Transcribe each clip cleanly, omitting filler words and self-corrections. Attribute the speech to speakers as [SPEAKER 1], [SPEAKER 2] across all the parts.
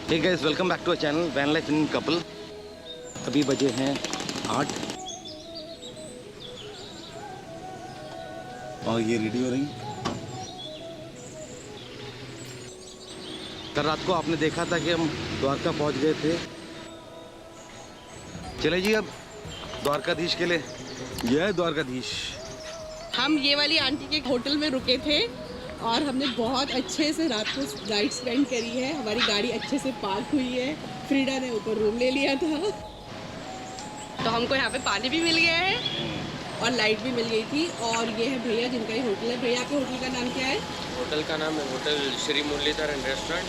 [SPEAKER 1] Hey guys, welcome back to our channel van life in couple. अभी बजे हैं 8 और ये रेडी हो रही। कल रात को आपने देखा था कि हम द्वारका पहुंच गए थे। चले जी अब द्वारकाधीश के लिए। यह है द्वारकाधीश।
[SPEAKER 2] हम ये वाली आंटी के होटल में रुके थे और हमने बहुत अच्छे से रात को नाइट स्पेंड करी है। हमारी गाड़ी अच्छे से पार्क हुई है। फ्रीडा ने ऊपर रूम ले लिया था, तो हमको यहाँ पे पानी भी मिल गया है और लाइट भी मिल गई थी। और ये है भैया जिनका ये होटल है। भैया आपके होटल का नाम क्या है?
[SPEAKER 3] होटल का नाम है hotel Shri Murlidhar and restaurant.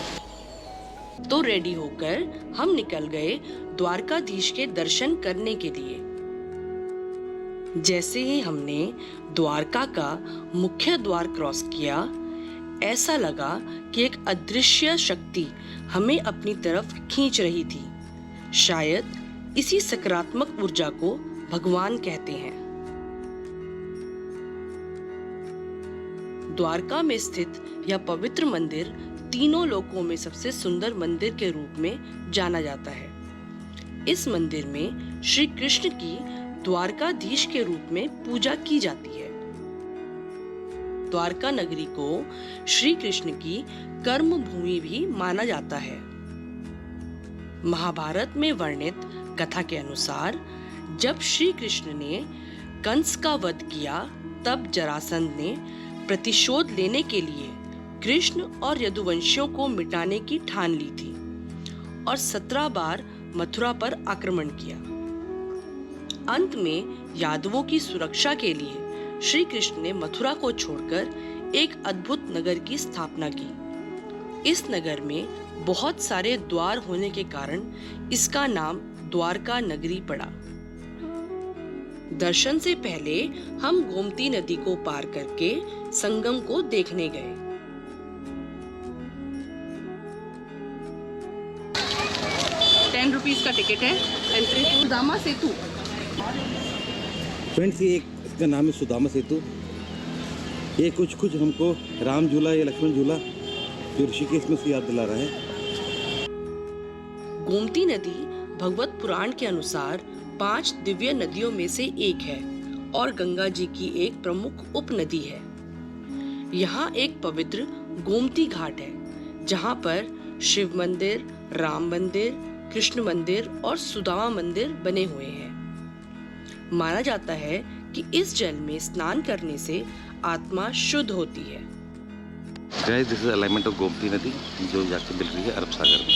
[SPEAKER 4] तो रेडी होकर हम निकल गए द्वारकाधीश के दर्शन करने के लिए। जैसे ही हमने द्वारका का मुख्य द्वार क्रॉस किया, ऐसा लगा कि एक अदृश्य शक्ति हमें अपनी तरफ खींच रही थी। शायद इसी सकारात्मक ऊर्जा को भगवान कहते हैं। द्वारका में स्थित यह पवित्र मंदिर तीनों लोकों में सबसे सुंदर मंदिर के रूप में जाना जाता है। इस मंदिर में श्री कृष्ण की द्वारकाधीश के रूप में पूजा की जाती है। द्वारका नगरी को श्री कृष्ण की कर्म भूमि भी माना जाता है। महाभारत में वर्णित कथा के अनुसार जब श्री कृष्ण ने कंस का वध किया, तब जरासंध ने प्रतिशोध लेने के लिए कृष्ण और यदुवंशियों को मिटाने की ठान ली थी और 17 बार मथुरा पर आक्रमण किया। अंत में यादवों की सुरक्षा के लिए श्री कृष्ण ने मथुरा को छोड़कर एक अद्भुत नगर की स्थापना की। इस नगर में बहुत सारे द्वार होने के कारण इसका नाम द्वारका नगरी पड़ा। दर्शन से पहले हम गोमती नदी को पार करके संगम को देखने गए।
[SPEAKER 2] ₹10 का टिकट है। Entry to Sudama Setu.
[SPEAKER 1] Friends, ये एक इसका नाम है सुदामा सेतु। ये कुछ हमको राम झूला या लक्ष्मण झूला जो ऋषिकेश में से याद दिला रहा है।
[SPEAKER 4] गोमती नदी भगवत पुराण के अनुसार 5 दिव्य नदियों में से एक है और गंगा जी की एक प्रमुख उपनदी है। यहाँ एक पवित्र गोमती घाट है जहाँ पर शिव मंदिर, राम मंदिर, कृष्ण मंदिर और सुदामा मंदिर बने हुए हैं। माना जाता है कि इस जल में स्नान करने से आत्मा शुद्ध होती है।
[SPEAKER 1] Guys, this is alignment of Gomti नदी जो जाके मिल रही है अरब सागर में।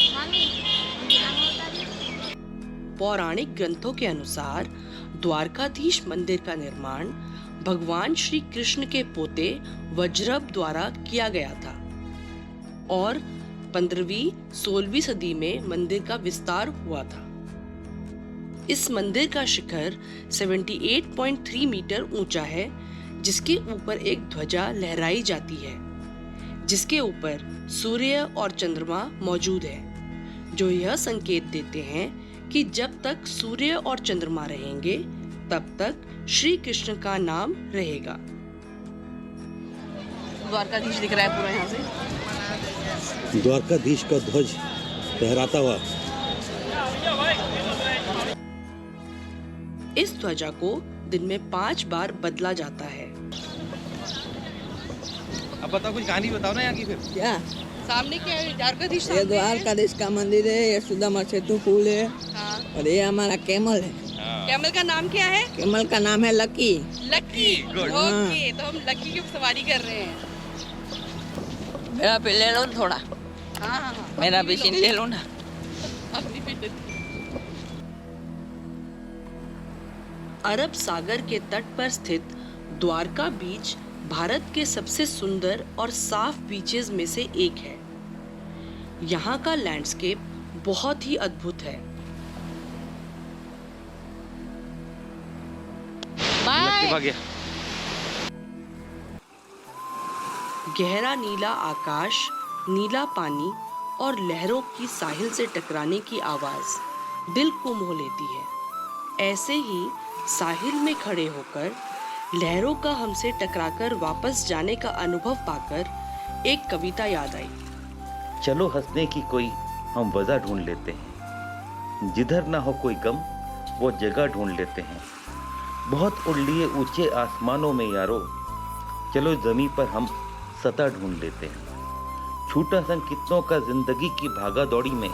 [SPEAKER 4] पौराणिक ग्रंथों के अनुसार द्वारकाधीश मंदिर का निर्माण भगवान श्री कृष्ण के पोते वज्रभ द्वारा किया गया था और 15वीं-16वीं सदी में मंदिर का विस्तार हुआ था। इस मंदिर का शिखर 78.3 मीटर ऊंचा है, जिसके ऊपर एक ध्वजा लहराई जाती है, जिसके ऊपर सूर्य और चंद्रमा मौजूद है, जो यह संकेत देते हैं कि जब तक सूर्य और चंद्रमा रहेंगे, तब तक श्री कृष्ण का नाम रहेगा।
[SPEAKER 2] द्वारकाधीश दिख रहा है पूरा यहाँ से।
[SPEAKER 1] द्वारकाधीश का ध्वज लहराता हुआ।
[SPEAKER 4] इस ध्वजा को दिन में 5 बार बदला जाता है।
[SPEAKER 1] अब बताओ, कुछ कहानी बताओ ना यहाँ की। फिर
[SPEAKER 2] क्या सामने क्या है? द्वारकाधीश।
[SPEAKER 5] ये द्वारकाधीश का मंदिर है, ये सुदामा सेतु पुल है।
[SPEAKER 2] हाँ।
[SPEAKER 5] और ये हमारा कैमल है।
[SPEAKER 2] कैमल का नाम क्या है?
[SPEAKER 5] कैमल का नाम है लकी।
[SPEAKER 2] लकी। ओके, तो हम लकी की सवारी कर रहे हैं।
[SPEAKER 5] मेरा भी ले लो ना थोड़ा।
[SPEAKER 2] हाँ।
[SPEAKER 5] मेरा भी सीन ले लो ना।
[SPEAKER 2] अपनी भी।
[SPEAKER 4] अरब सागर के तट पर स्थित द्वारका बीच भारत के सबसे सुंदर और साफ बीचेस में से एक है। यहाँ का लैंडस्केप बहुत ही अद्भुत है।
[SPEAKER 2] बाय।
[SPEAKER 4] गहरा नीला आकाश, नीला पानी और लहरों की साहिल से टकराने की आवाज दिल को मोह लेती है। ऐसे ही साहिल में खड़े होकर लहरों का हमसे टकराकर वापस जाने का अनुभव पाकर एक कविता याद आई।
[SPEAKER 1] चलो हंसने की कोई हम वजह ढूंढ लेते हैं। जिधर ना हो कोई गम वो जगह ढूंढ लेते हैं। बहुत उड़ लिए ऊंचे आसमानों में यारो, चलो जमीन पर हम सतह ढूंढ लेते हैं। छूटा संग कितनों का जिंदगी की भागा दौड़ी में,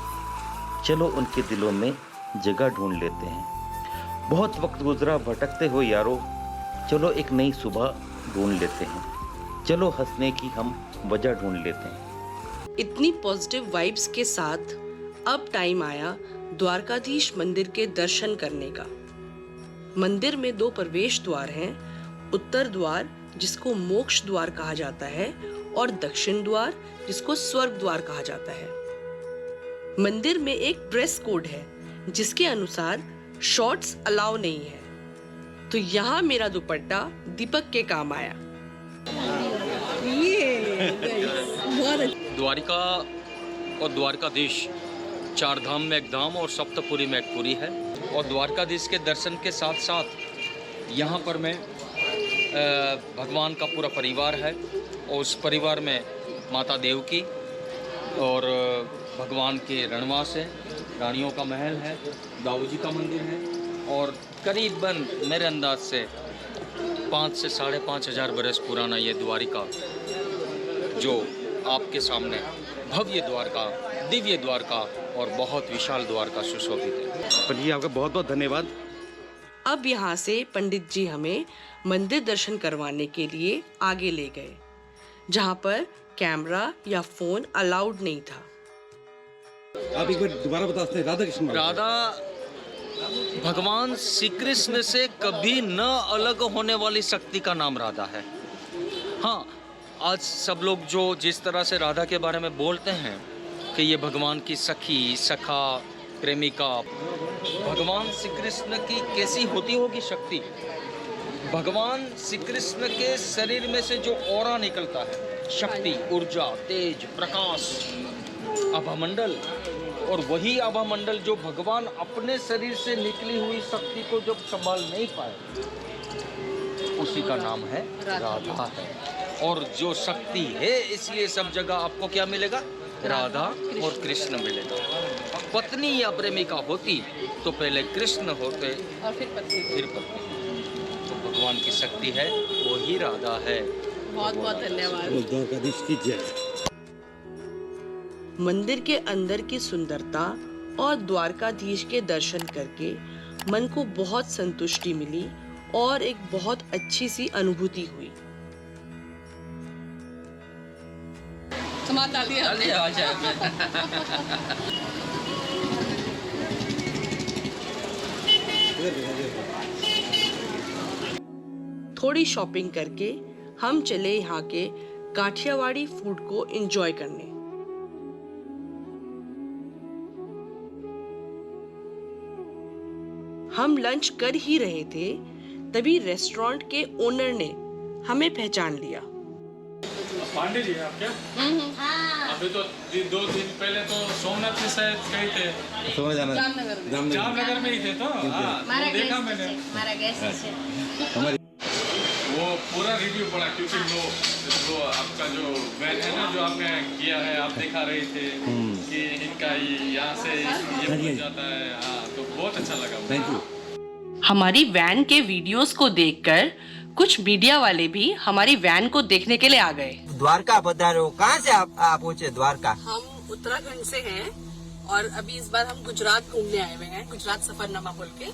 [SPEAKER 1] चलो उनके दिलों में जगह ढूंढ लेते हैं। बहुत वक्त गुजरा भटकते हो यारो, चलो एक नई सुबह ढूंढ लेते हैं। चलो हंसने की हम वजह ढूंढ लेते हैं।
[SPEAKER 4] इतनी पॉजिटिव वाइब्स के साथ अब टाइम आया द्वारकाधीश मंदिर के दर्शन करने का। मंदिर में 2 प्रवेश द्वार हैं, उत्तर द्वार जिसको मोक्ष द्वार कहा जाता है और दक्षिण द्वार जिसको स्वर्ग द्वार कहा जाता है। मंदिर में एक ड्रेस कोड है जिसके अनुसार शॉर्ट्स अलाउ नहीं है, तो यहाँ मेरा दुपट्टा दीपक के काम आया।
[SPEAKER 2] ये बहुत अच्छा।
[SPEAKER 6] द्वारिका और द्वारकाधीश 4 धाम में एक धाम और सप्तपुरी में एक पुरी है। और द्वारकाधीश के दर्शन के साथ साथ यहाँ पर मैं भगवान का पूरा परिवार है और उस परिवार में माता देवकी और भगवान के रणवास है, रानियों का महल है, दाऊ जी का मंदिर है और करीबन मेरे अंदाज से 5 से 5,500 बरस पुराना ये द्वारिका जो आपके सामने भव्य द्वारका, दिव्य द्वारका और बहुत विशाल द्वारका सुशोभित है।
[SPEAKER 1] पंडित जी आपका बहुत बहुत धन्यवाद।
[SPEAKER 4] अब यहाँ से पंडित जी हमें मंदिर दर्शन करवाने के लिए आगे ले गए, जहाँ पर कैमरा या फोन अलाउड नहीं था।
[SPEAKER 1] आप एक बार दोबारा बता सकते हैं राधा कृष्ण?
[SPEAKER 6] राधा भगवान श्री कृष्ण से कभी न अलग होने वाली शक्ति का नाम राधा है। हाँ, आज सब लोग जो जिस तरह से राधा के बारे में बोलते हैं कि ये भगवान की सखी, सखा, प्रेमिका, भगवान श्री कृष्ण की कैसी होती होगी शक्ति। भगवान श्री कृष्ण के शरीर में से जो ऑरा निकलता है, शक्ति, ऊर्जा, तेज, प्रकाश, आभामंडल, और वही आभामंडल जो भगवान अपने शरीर से निकली हुई शक्ति को जब संभाल नहीं पाए, उसी का नाम है राधा है। और जो शक्ति है इसलिए सब जगह आपको क्या मिलेगा? राधा और कृष्ण मिलेगा। पत्नी या प्रेमिका होती तो पहले कृष्ण होते
[SPEAKER 2] और फिर पत्नी।
[SPEAKER 6] तो भगवान की शक्ति है, वही राधा है।
[SPEAKER 2] बहुत बहुत धन्यवाद।
[SPEAKER 1] द्वारकाधीश की जय।
[SPEAKER 4] मंदिर के अंदर की सुंदरता और द्वारकाधीश के दर्शन करके मन को बहुत संतुष्टि मिली और एक बहुत अच्छी सी अनुभूति हुई।
[SPEAKER 2] समाज डाल दिया।
[SPEAKER 4] थोड़ी शॉपिंग करके हम चले यहाँ के काठियावाड़ी फूड को एंजॉय करने। हम लंच कर ही रहे थे, तभी रेस्टोरेंट के ओनर ने हमें पहचान लिया।
[SPEAKER 7] पांडे जी हैं आप क्या? अभी तो 2 दिन पहले तो सोमनाथ में शायद गए थे।
[SPEAKER 1] समझ जाना
[SPEAKER 7] जामनगर में ही थे तो हाँ, देखा मैंने।
[SPEAKER 1] हमारी
[SPEAKER 7] वो पूरा रिव्यू पढ़ा क्योंकि वो आपका जो वैन है ना जो आपने किया है, आप दिखा रहे थे कि इनका यहाँ से ये पहुँच जाता है। हाँ, तो बहुत अच्छा लगा।
[SPEAKER 1] Thank you.
[SPEAKER 4] हमारी वैन के वीडियोस को देखकर कुछ मीडिया वाले भी हमारी वैन को देखने के लिए आ गए।
[SPEAKER 8] द्वारका पधारे हो। कहाँ से आप पहुँचे द्वारका?
[SPEAKER 2] हम उत्तराखंड से हैं और अभी इस बार हम गुजरात घूमने आए हुए हैं, गुजरात सफरनामा बोल के।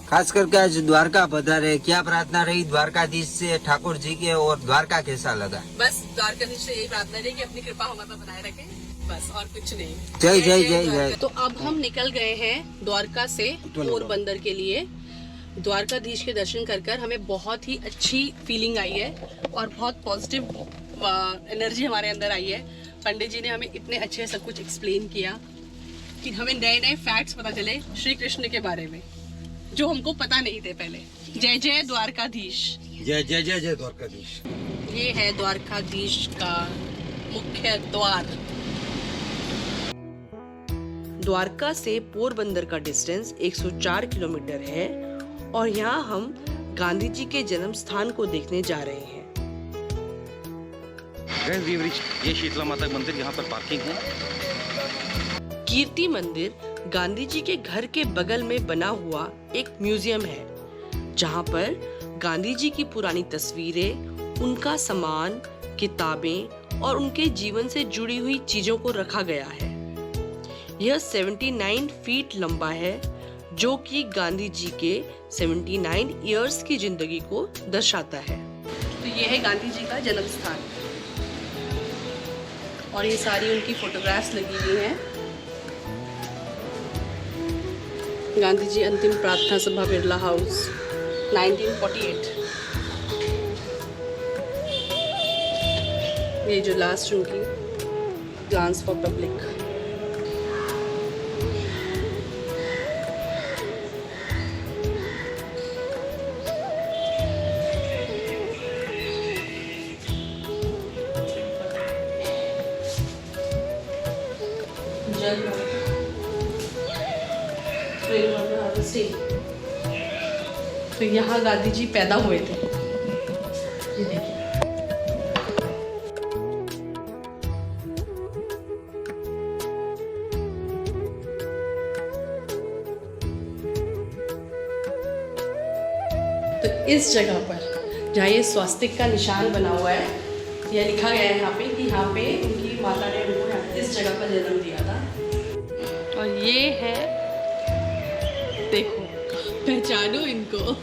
[SPEAKER 8] खास करके आज द्वारका पधारे, क्या प्रार्थना रही द्वारकाधीश से ठाकुर जी के, और द्वारका कैसा लगा?
[SPEAKER 2] बस द्वारकाधीश से यही प्रार्थना रही कि अपनी कृपा हमारे पर बनाए रखे, बस और कुछ नहीं।
[SPEAKER 8] जय जय जय जय।
[SPEAKER 2] तो अब हम निकल गए हैं द्वारका से पोरबंदर के लिए। द्वारकाधीश के दर्शन कर हमें बहुत ही अच्छी फीलिंग आई है और बहुत पॉजिटिव एनर्जी हमारे अंदर आई है। पंडित जी ने हमें इतने अच्छे सब कुछ एक्सप्लेन किया कि हमें नए नए फैक्ट्स पता चले श्री कृष्ण के बारे में जो हमको पता नहीं थे पहले। जय जय द्वारकाधीश।
[SPEAKER 1] जय जय जय जय द्वारकाधीश।
[SPEAKER 2] ये है द्वारकाधीश का मुख्य द्वार।
[SPEAKER 4] द्वारका से पोरबंदर का डिस्टेंस 104 किलोमीटर है और यहाँ हम गांधी जी के जन्म स्थान को देखने जा रहे हैं।
[SPEAKER 1] ये शीतला माता का मंदिर, यहाँ पर पार्किंग है।
[SPEAKER 4] कीर्ति मंदिर गांधी जी के घर के बगल में बना हुआ एक म्यूजियम है, जहां पर गांधी जी की पुरानी तस्वीरें, उनका सामान, किताबें और उनके जीवन से जुड़ी हुई चीजों को रखा गया है। यह 79 फीट लंबा है, जो कि गांधी जी के 79 इयर्स की जिंदगी को दर्शाता है। तो यह है गांधी जी का जन्म स्थान और ये सारी उनकी फोटोग्राफ्स लगी हुई हैं। गांधी जी अंतिम प्रार्थना सभा, बिरला हाउस, 1948। ये जो लास्ट उनकी ग्लांस फॉर पब्लिक। तो यहाँ गांधी जी पैदा हुए थे। ये देखिए। तो इस जगह पर जहाँ ये स्वास्तिक का निशान बना हुआ है, यह लिखा गया है यहाँ पे कि यहाँ पे उनकी माता ने उनको इस जगह पर जन्म दिया था। और ये है, देखो,
[SPEAKER 2] पहचानो इनको।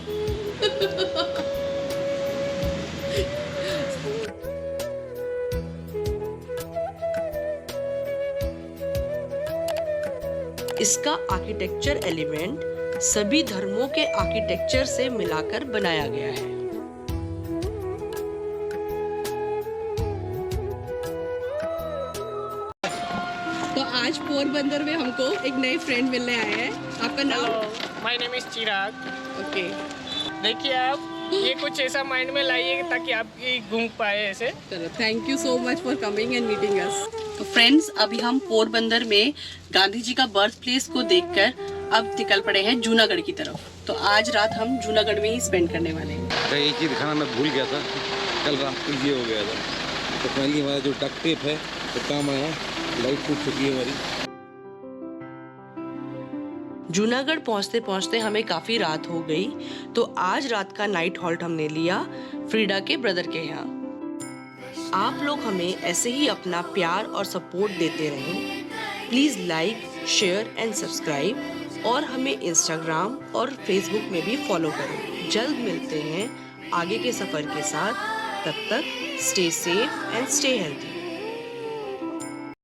[SPEAKER 4] इसका आर्किटेक्चर एलिमेंट सभी धर्मों के आर्किटेक्चर से मिलाकर बनाया गया है।
[SPEAKER 2] तो आज पोरबंदर में हमको एक नए फ्रेंड मिलने आए हैं। आपका नाम?
[SPEAKER 9] My name is Chirag.
[SPEAKER 2] Okay.
[SPEAKER 9] देखिए आप ये कुछ ऐसा माइंड में लाइए ताकि आप घूम पाए ऐसे।
[SPEAKER 2] चलो, thank you so much for coming and meeting us. तो फ्रेंड्स, अभी हम पोरबंदर में गांधी जी का बर्थ प्लेस को देखकर अब निकल पड़े हैं जूनागढ़ की तरफ। तो आज रात हम जूनागढ़ में ही स्पेंड करने वाले हैं।
[SPEAKER 10] एक चीज़ दिखाना मैं भूल गया था, कल रात को ये हो गया था। तो फाइनली हमारा जो डक्ट टेप है तो काम आया, लाइट टूट चुकी है हमारी।
[SPEAKER 4] जूनागढ़ पहुंचते पहुंचते हमें काफी रात हो गई, तो आज रात का नाइट हॉल्ट हमने लिया फ्रीडा के ब्रदर के यहाँ। आप लोग हमें ऐसे ही अपना प्यार और सपोर्ट देते रहें। Please like, share and subscribe और हमें इंस्टाग्राम और फेसबुक में भी फॉलो करें। जल्द मिलते हैं आगे के सफर के साथ। तब तक stay safe and stay healthy.